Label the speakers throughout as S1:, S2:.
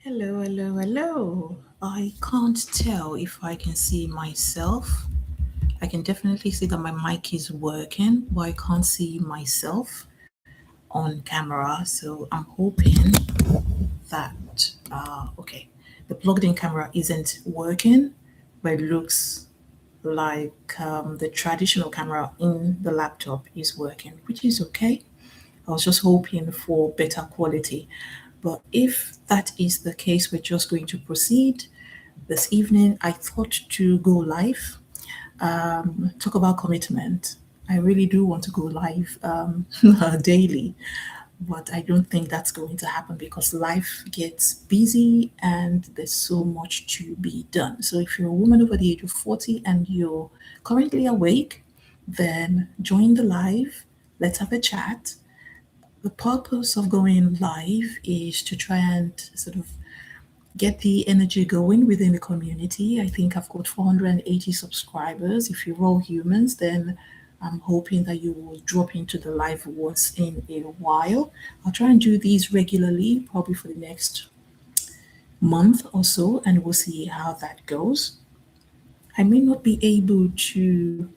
S1: Hello, hello, hello. I can't tell if I can see myself. I can definitely see that my mic is working, but I can't see myself on camera. So I'm hoping that, okay, the plugged in camera isn't working, but it looks like the traditional camera in the laptop is working, which is okay. I was just hoping for better quality. But if that is the case, we're just going to proceed. This evening, I thought to go live, talk about commitment. I really do want to go live daily, but I don't think that's going to happen because life gets busy and there's so much to be done. So if you're a woman over the age of 40 and you're currently awake, then join the live. Let's have a chat. The purpose of going live is to try and sort of get the energy going within the community. I think I've got 480 subscribers. If you're all humans, then I'm hoping that you will drop into the live once in a while. I'll try and do these regularly, probably for the next month or so, and we'll see how that goes. I may not be able to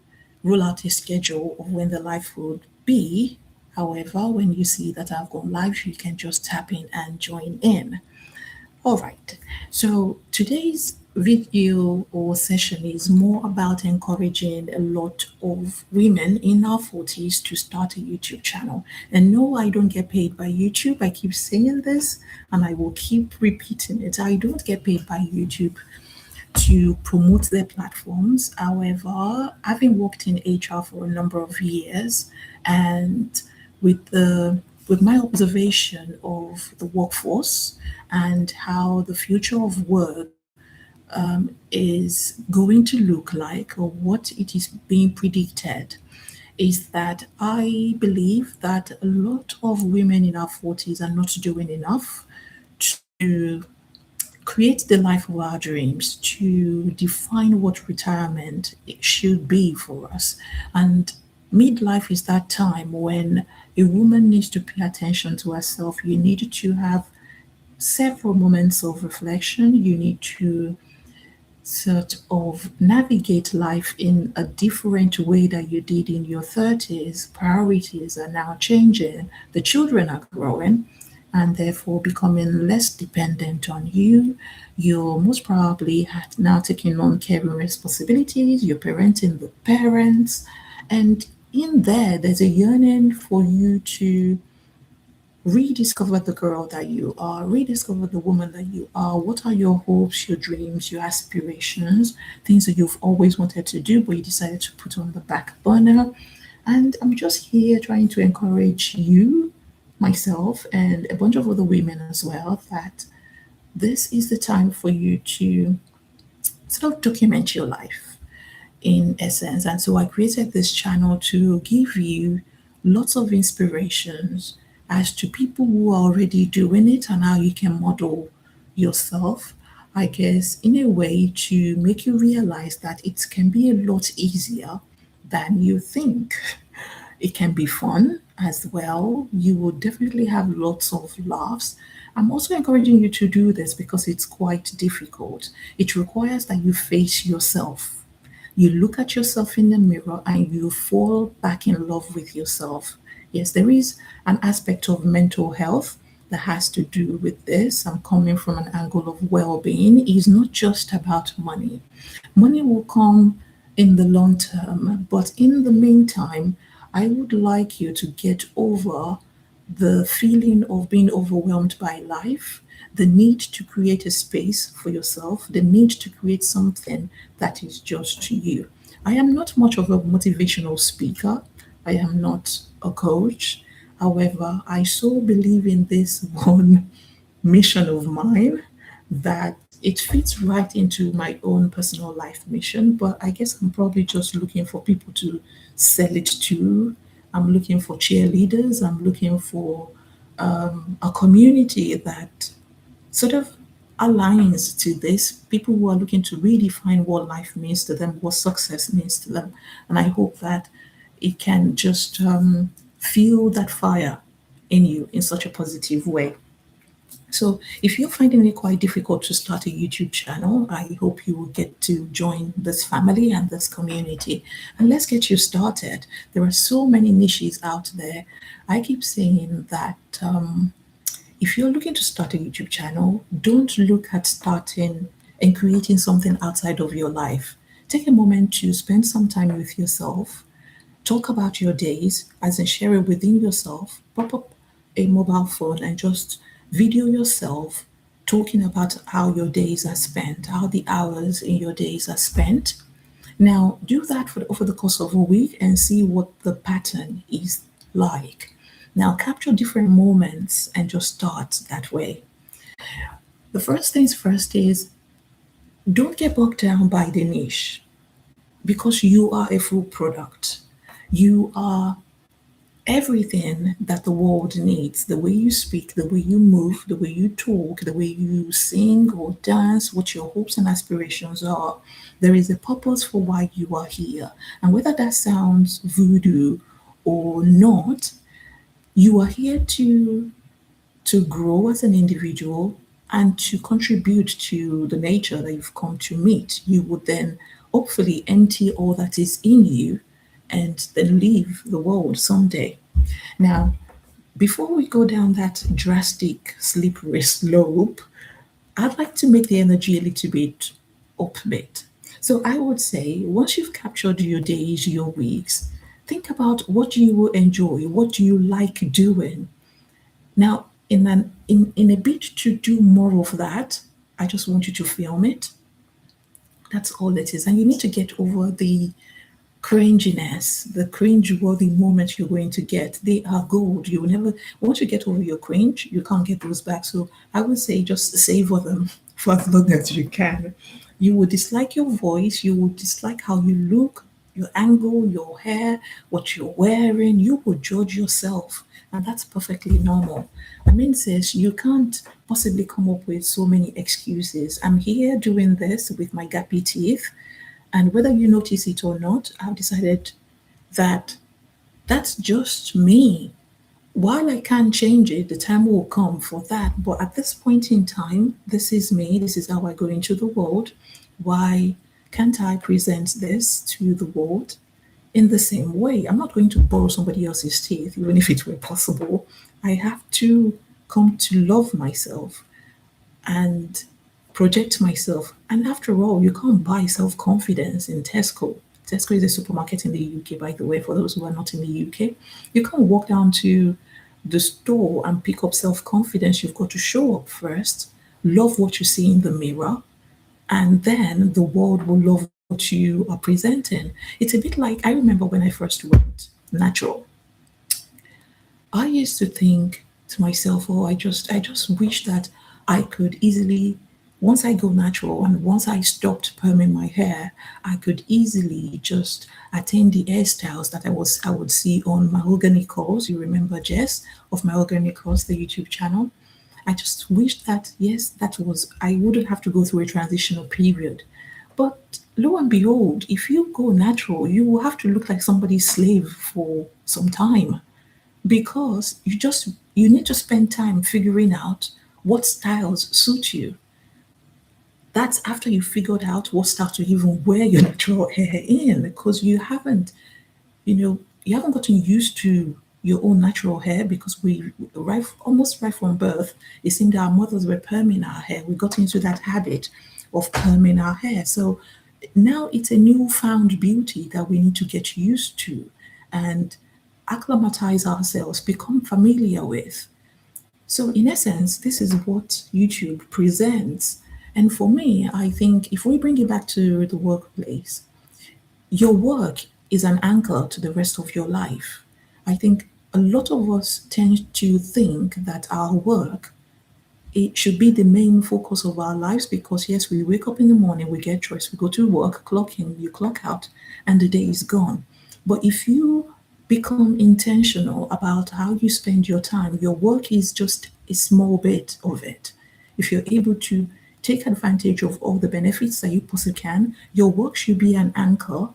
S1: roll out a schedule of when the live would be. However, when you see that I've gone live, you can just tap in and join in. All right. So today's video or session is more about encouraging a lot of women in our 40s to start a YouTube channel. And no, I don't get paid by YouTube. I keep saying this and I will keep repeating it. I don't get paid by YouTube to promote their platforms. However, having worked in HR for a number of years and with my observation of the workforce and how the future of work is going to look like or what it is being predicted is that I believe that a lot of women in our 40s are not doing enough to create the life of our dreams, to define what retirement should be for us. And midlife is that time when a woman needs to pay attention to herself. You need to have several moments of reflection. You need to sort of navigate life in a different way that you did in your 30s. Priorities are now changing, the children are growing, and therefore becoming less dependent on you. You're most probably now taking on caring responsibilities, you're parenting the parents, and in there, there's a yearning for you to rediscover the girl that you are, rediscover the woman that you are. What are your hopes, your dreams, your aspirations, things that you've always wanted to do, but you decided to put on the back burner? And I'm just here trying to encourage you, myself, and a bunch of other women as well that this is the time for you to sort of document your life in essence. And so I created this channel to give you lots of inspirations as to people who are already doing it and how you can model yourself. I guess, in a way, to make you realize that it can be a lot easier than you think. It can be fun as well. You will definitely have lots of laughs. I'm also encouraging you to do this because it's quite difficult. It requires that you face yourself. You look at yourself in the mirror and you fall back in love with yourself. Yes, there is an aspect of mental health that has to do with this. I'm coming from an angle of well being. It's not just about money. Money will come in the long term, but in the meantime, I would like you to get over the feeling of being overwhelmed by life, the need to create a space for yourself, the need to create something that is just to you. I am not much of a motivational speaker. I am not a coach. However, I so believe in this one mission of mine that it fits right into my own personal life mission. But I guess I'm probably just looking for people to sell it to. I'm looking for cheerleaders. I'm looking for a community that sort of aligns to this. People who are looking to redefine what life means to them, what success means to them. And I hope that it can just fuel that fire in you in such a positive way. So if you're finding it quite difficult to start a YouTube channel, I hope you will get to join this family and this community. And let's get you started. There are so many niches out there. I keep saying that if you're looking to start a YouTube channel, don't look at starting and creating something outside of your life. Take a moment to spend some time with yourself, talk about your days, as in share it within yourself, pop up a mobile phone and just video yourself talking about how your days are spent, how the hours in your days are spent. Now, do that over the course of a week and see what the pattern is like. Now, capture different moments and just start that way. The first things first is don't get bogged down by the niche because you are a full product. You are everything that the world needs. The way you speak, the way you move, the way you talk, the way you sing or dance, what your hopes and aspirations are. There is a purpose for why you are here. And whether that sounds voodoo or not, you are here to grow as an individual and to contribute to the nature that you've come to meet. You would then hopefully empty all that is in you and then leave the world someday. Now, before we go down that drastic slippery slope, I'd like to make the energy a little bit upbeat. So I would say once you've captured your days, your weeks, think about what you will enjoy, what do you like doing. Now, in a bid to do more of that, I just want you to film it. That's all it is. And you need to get over the cringiness, the cringe-worthy moments you're going to get. They are gold. You will never, once you get over your cringe, you can't get those back. So I would say just savor them for as long as you can. You will dislike your voice, you will dislike how you look, your angle, your hair, what you're wearing. You will judge yourself. And that's perfectly normal. Amin says you can't possibly come up with so many excuses. I'm here doing this with my gappy teeth. And whether you notice it or not, I've decided that that's just me. While I can't change it, the time will come for that. But at this point in time, this is me. This is how I go into the world. Why can't I present this to the world in the same way? I'm not going to borrow somebody else's teeth, even if it were possible. I have to come to love myself and project myself. And after all, you can't buy self confidence in Tesco. Tesco is a supermarket in the UK, by the way, for those who are not in the UK. You can't walk down to the store and pick up self confidence. You've got to show up first, love what you see in the mirror, and then the world will love what you are presenting. It's a bit like I remember when I first went natural. I used to think to myself, oh, I just wish that I could easily, once I go natural and once I stopped perming my hair, I could easily just attain the hairstyles that I would see on Mahogany Calls. You remember Jess of Mahogany Calls, the YouTube channel? I just wish that yes, that was I wouldn't have to go through a transitional period. But lo and behold, if you go natural, you will have to look like somebody's slave for some time because you need to spend time figuring out what styles suit you. That's after you figured out what style to even wear your natural hair in because you haven't gotten used to your own natural hair because we almost right from birth it seemed that our mothers were perming our hair. We got into that habit of perming our hair. So now it's a newfound beauty that we need to get used to and acclimatize ourselves, become familiar with. So, in essence, this is what YouTube presents. And for me, I think if we bring it back to the workplace, your work is an anchor to the rest of your life. I think a lot of us tend to think that our work it should be the main focus of our lives because yes, we wake up in the morning, we get dressed, we go to work, clock in, you clock out, and the day is gone. But if you become intentional about how you spend your time, your work is just a small bit of it. If you're able to take advantage of all the benefits that you possibly can, your work should be an anchor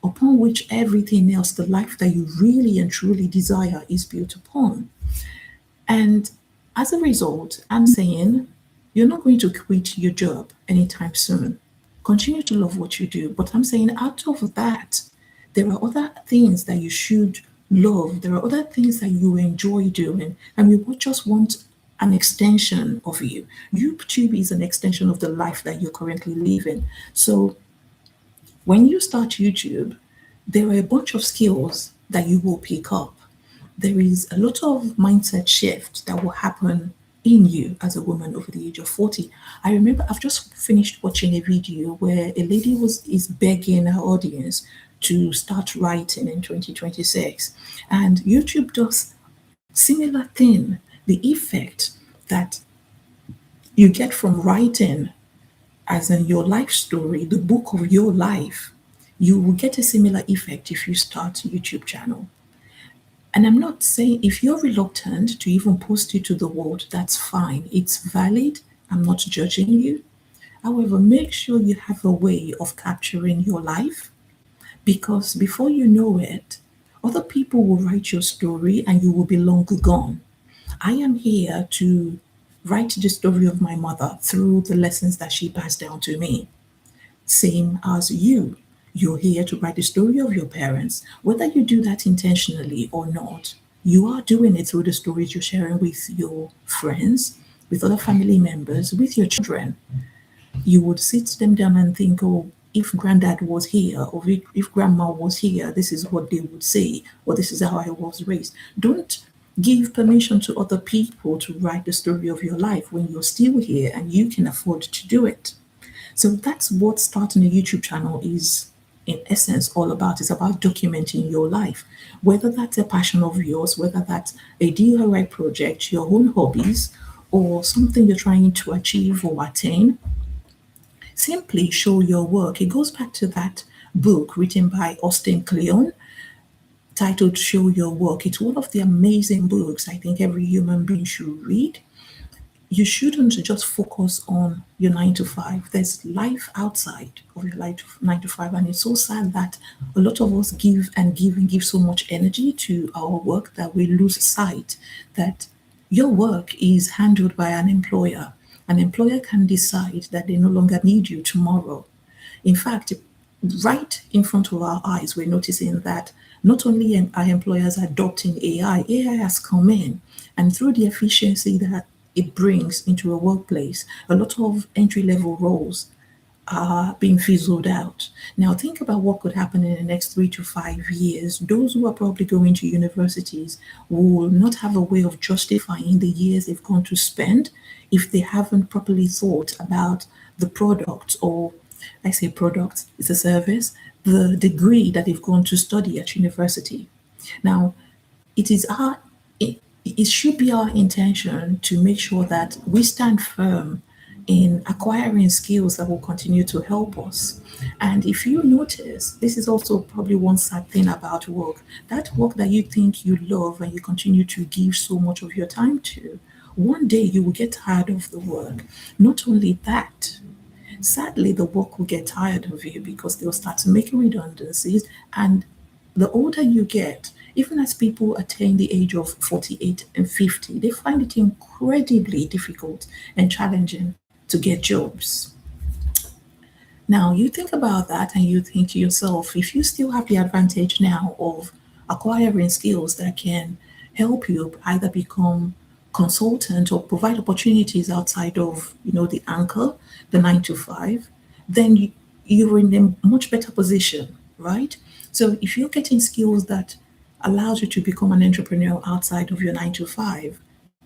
S1: upon which everything else, the life that you really and truly desire, is built upon. And As a result, I'm saying you're not going to quit your job anytime soon. Continue to love what you do. But I'm saying out of that, there are other things that you should love. There are other things that you enjoy doing, and we would just want an extension of you. YouTube is an extension of the life that you're currently living. So when you start YouTube, there are a bunch of skills that you will pick up. There is a lot of mindset shift that will happen in you as a woman over the age of 40. I remember I've just finished watching a video where a lady was is begging her audience to start writing in 2026. And YouTube does similar thing. The effect that you get from writing as in your life story, the book of your life, you will get a similar effect if you start a YouTube channel. And I'm not saying if you're reluctant to even post it to the world, that's fine. It's valid. I'm not judging you. However, make sure you have a way of capturing your life because before you know it, other people will write your story and you will be long gone. I am here to write the story of my mother through the lessons that she passed down to me. Same as you. You're here to write the story of your parents. Whether you do that intentionally or not, you are doing it through the stories you're sharing with your friends, with other family members, with your children. You would sit them down and think, oh, if granddad was here or if grandma was here, this is what they would say, or this is how I was raised. Don't give permission to other people to write the story of your life when you're still here and you can afford to do it. So that's what starting a YouTube channel is, in essence, all about. It's about documenting your life, whether that's a passion of yours, whether that's a DIY project, your own hobbies, or something you're trying to achieve or attain. Simply show your work. It goes back to that book written by Austin Kleon titled Show Your Work. It's one of the amazing books I think every human being should read. You shouldn't just focus on your 9 to 5. There's life outside of your life 9 to 5, and it's so sad that a lot of us give and give and give so much energy to our work that we lose sight that your work is handled by an employer. An employer can decide that they no longer need you tomorrow. In fact, right in front of our eyes, we're noticing that not only are employers adopting AI has come in, and through the efficiency that it brings into a workplace, a lot of entry level roles are being fizzled out. Now, think about what could happen in the next 3 to 5 years. Those who are probably going to universities will not have a way of justifying the years they've gone to spend if they haven't properly thought about the product, or I say product, it's a service, the degree that they've gone to study at university. Now, it is our it should be our intention to make sure that we stand firm in acquiring skills that will continue to help us. And if you notice, this is also probably one sad thing about work, that work that you think you love and you continue to give so much of your time to, one day you will get tired of the work. Not only that, sadly, the work will get tired of you because they'll start to make redundancies. And the older you get, even as people attain the age of 48 and 50, they find it incredibly difficult and challenging to get jobs. Now, you think about that and you think to yourself, if you still have the advantage now of acquiring skills that can help you either become consultant or provide opportunities outside of, the anchor, the 9 to 5, then you're in a much better position, right? So if you're getting skills that allows you to become an entrepreneur outside of your 9 to 5,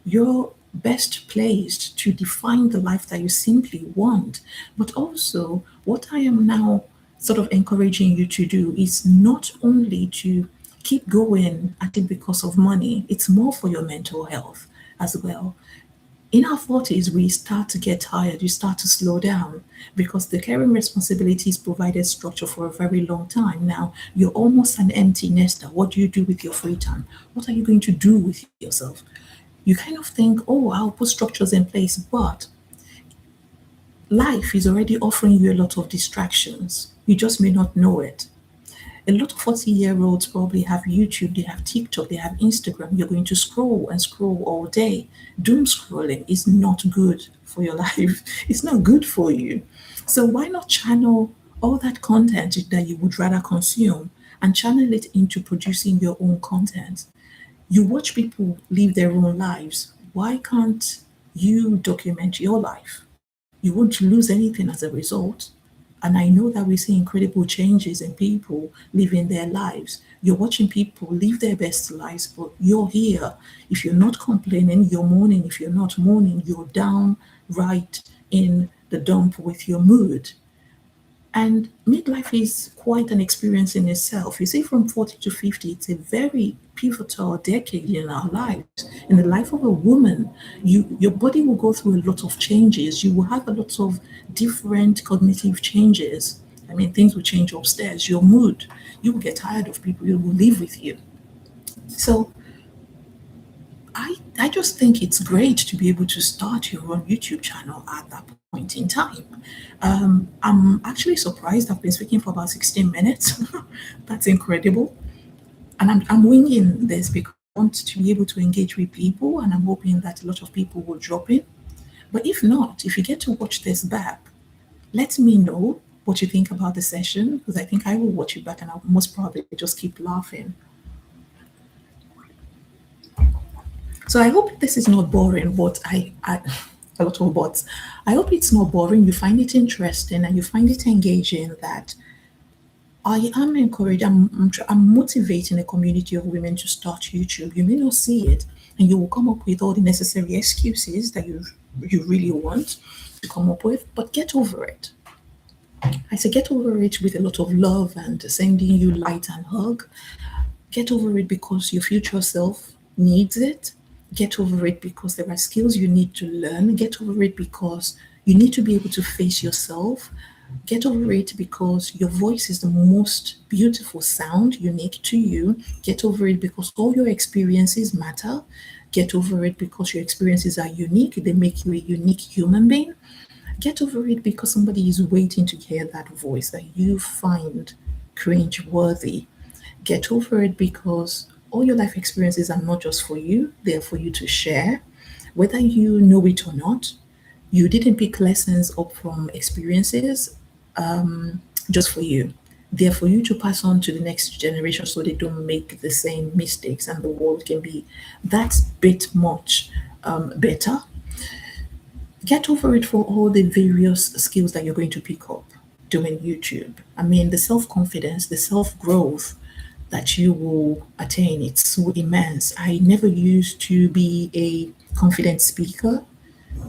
S1: you're best placed to define the life that you simply want. But also, what I am now sort of encouraging you to do is not only to keep going at it because of money, it's more for your mental health as well. In our 40s, we start to get tired, you start to slow down because the caring responsibilities provided structure for a very long time. Now, you're almost an empty nester. What do you do with your free time? What are you going to do with yourself? You kind of think, oh, I'll put structures in place, but life is already offering you a lot of distractions. You just may not know it. A lot of 40-year-olds probably have YouTube, they have TikTok, they have Instagram. You're going to scroll and scroll all day. Doom scrolling is not good for your life. It's not good for you. So why not channel all that content that you would rather consume and channel it into producing your own content? You watch people live their own lives. Why can't you document your life? You won't lose anything as a result. And I know that we see incredible changes in people living their lives. You're watching people live their best lives, but you're here. If you're not complaining, you're mourning. If you're not mourning, you're down right in the dump with your mood. And midlife is quite an experience in itself. You see, from 40 to 50, it's a very pivotal decade in our lives. In the life of a woman, your body will go through a lot of changes. You will have a lot of different cognitive changes. I mean, things will change upstairs, your mood. You will get tired of people who will live with you. So I just think it's great to be able to start your own YouTube channel at that point in time. I'm actually surprised I've been speaking for about 16 minutes. That's incredible. And I'm winging this because I want to be able to engage with people, and I'm hoping that a lot of people will drop in. But if not, if you get to watch this back, let me know what you think about the session, because I think I will watch it back and I'll most probably just keep laughing. So I hope this is not boring, but I a lot of bots. I hope it's not boring. You find it interesting and you find it engaging. That I am encouraged. I'm motivating a community of women to start YouTube. You may not see it, and you will come up with all the necessary excuses that you really want to come up with, but get over it. I say get over it with a lot of love and sending you light and hug. Get over it because your future self needs it. Get over it because there are skills you need to learn. Get over it because you need to be able to face yourself. Get over it because your voice is the most beautiful sound unique to you. Get over it because all your experiences matter. Get over it because your experiences are unique. They make you a unique human being. Get over it because somebody is waiting to hear that voice that you find cringe worthy. Get over it because all your life experiences are not just for you, they're for you to share. Whether you know it or not, you didn't pick lessons up from experiences just for you. They're for you to pass on to the next generation so they don't make the same mistakes and the world can be that bit much better. Get over it for all the various skills that you're going to pick up doing YouTube. I mean, the self confidence, the self growth that you will attain, it's so immense. I never used to be a confident speaker.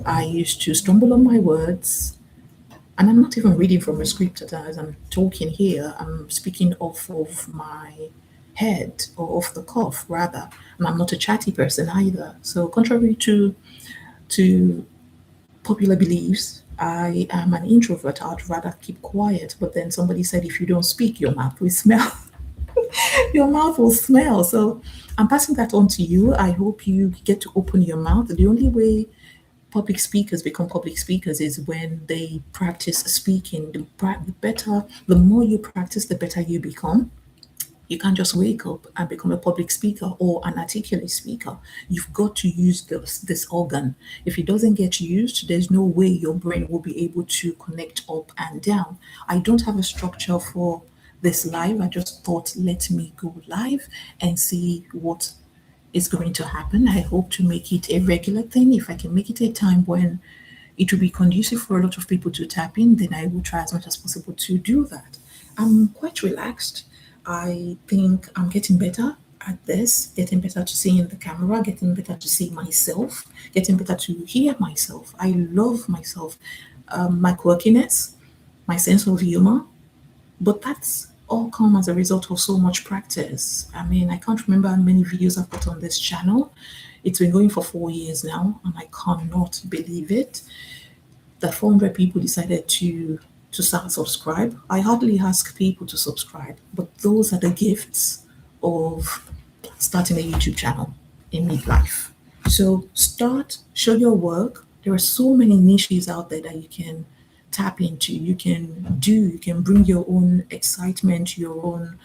S1: I used to stumble on my words, and I'm not even reading from a script as I'm talking here. I'm speaking off of my head or off the cuff rather, and I'm not a chatty person either. So contrary to popular beliefs, I am an introvert. I'd rather keep quiet. But then somebody said, if you don't speak, your mouth will smell. Your mouth will smell. So I'm passing that on to you. I hope you get to open your mouth. The only way public speakers become public speakers is when they practice speaking. The better, the more you practice, the better you become. You can't just wake up and become a public speaker or an articulate speaker. You've got to use this organ. If it doesn't get used, there's no way your brain will be able to connect up and down. I don't have a structure for this live. I just thought, let me go live and see what is going to happen. I hope to make it a regular thing. If I can make it a time when it will be conducive for a lot of people to tap in, then I will try as much as possible to do that. I'm quite relaxed. I think I'm getting better at this, getting better to see in the camera, getting better to see myself, getting better to hear myself. I love myself, my quirkiness, my sense of humor, but that's all come as a result of so much practice. I mean, I can't remember how many videos I've put on this channel. It's been going for 4 years now, and I cannot believe it that 400 people decided to start subscribe. I hardly ask people to subscribe, but those are the gifts of starting a YouTube channel in midlife. So start, show your work. There are so many niches out there that you can tap into. You can bring your own excitement, your own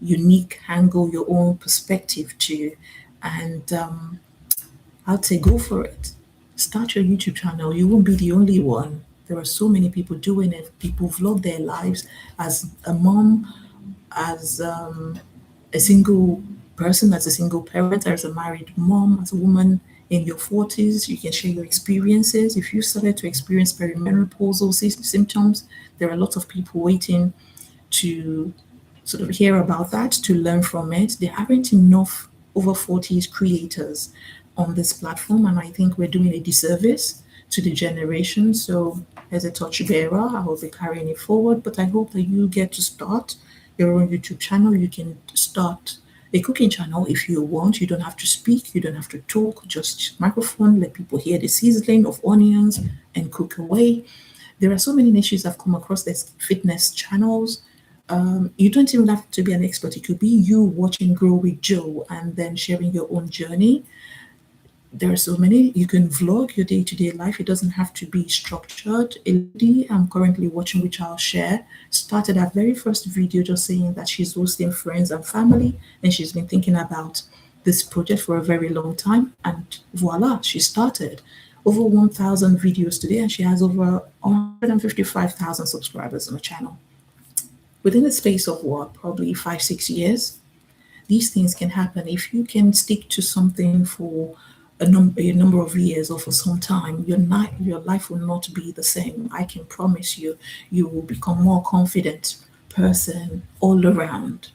S1: unique angle, your own perspective to. And I'd say go for it. Start your YouTube channel. You won't be the only one. There are so many people doing it. People vlog their lives as a mom, as a single person, as a single parent, as a married mom, as a woman in your 40s. You can share your experiences. If you started to experience perimenopausal symptoms, there are lots of people waiting to sort of hear about that, to learn from it. There aren't enough over 40s creators on this platform, and I think we're doing a disservice to the generation. So, as a torchbearer, I will be carrying it forward, but I hope that you get to start your own YouTube channel. You can start a cooking channel if you want. You don't have to speak, you don't have to talk, just microphone, let people hear the sizzling of onions and cook away. There are so many niches I've come across. There's fitness channels. You don't even have to be an expert. It could be you watching Grow with Joe and then sharing your own journey. There are so many. You can vlog your day-to-day life. It doesn't have to be structured. A lady I'm currently watching, which I'll share, started her very first video just saying that she's hosting friends and family, and she's been thinking about this project for a very long time. And voila, she started. Over 1,000 videos today, and she has over 155,000 subscribers on the channel. Within the space of what, probably 5, 6 years, these things can happen. If you can stick to something for a number of years or for some time, your life will not be the same. I can promise you, you will become more confident person all around.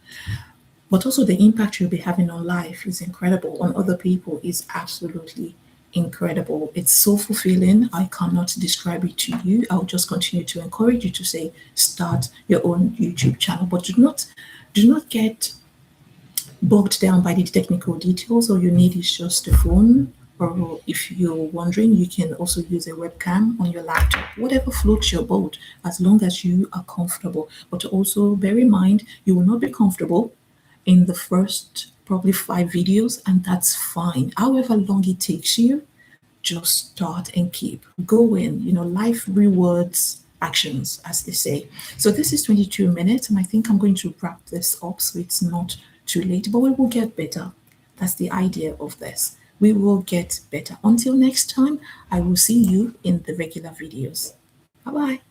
S1: But also the impact you'll be having on life is incredible, on other people is absolutely incredible. It's so fulfilling. I cannot describe it to you. I'll just continue to encourage you to say start your own YouTube channel, but do not get bogged down by the technical details. All you need is just a phone, or if you're wondering, you can also use a webcam on your laptop, whatever floats your boat, as long as you are comfortable. But also bear in mind, you will not be comfortable in the first probably 5 videos, and that's fine. However long it takes you, just start and keep going. Life rewards actions, as they say. So this is 22 minutes, and I think I'm going to wrap this up so it's not too late, but we will get better. That's the idea of this. We will get better. Until next time, I will see you in the regular videos. Bye bye.